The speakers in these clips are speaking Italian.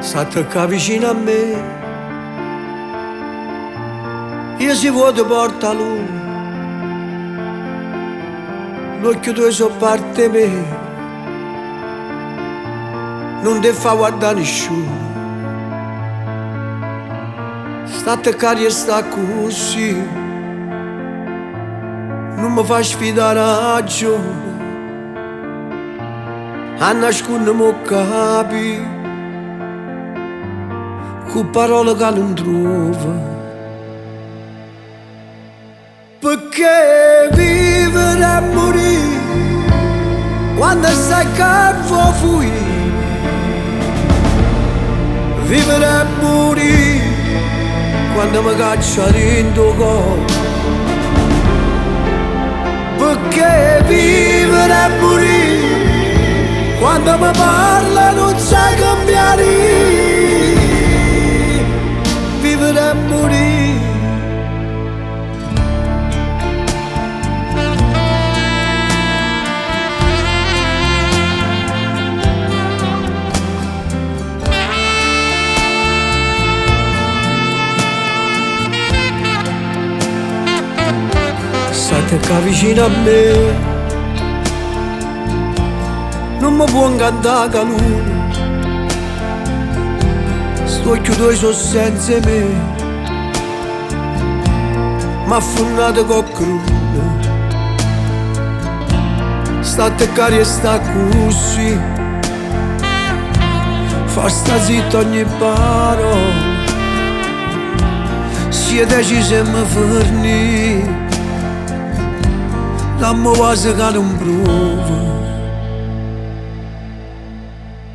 s'attacca vicino a me. Io si vuole porta lui, l'occhio tuo so parte me, non ti fa guardare nessuno. Sta attaccare e sta così, non mi fa sfidare la ragione, a nascondere mi capi, con parole che non trovo. Perché vivere e morire quando sai che vuoi fuggire? Vivere e morire quando mi caccia dentro cuore. Perché vivere e morire quando mi parla non sai cambiare? Vivere e morire. S'attacca vicino a me, non mi può incantare che lui, sto chiudo sono senza me, m'ha affonnato con crudo, sta attaccare e sta così, fa sta zitta ogni parola, si è deciso a mi fornire. L'ammo quasi che non provo.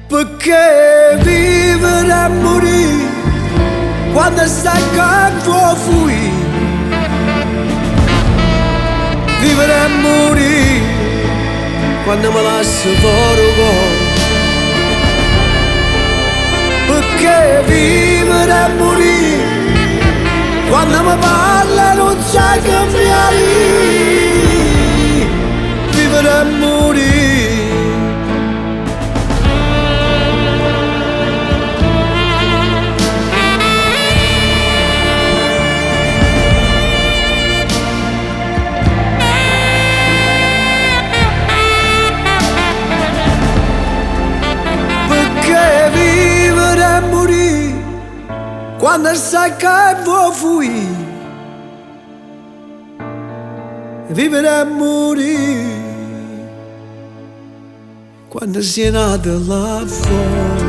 Perché vivere e morire quando sai che vuoi fuggire? Vivere e morire quando mi lasci fuori cuore. Perché vivere e morire quando mi parla non sai cambiare? Vivere e morire. Perché vivere e morire quando sai che vuoi fuggire? Vivere e morire quando si è nata là fuori.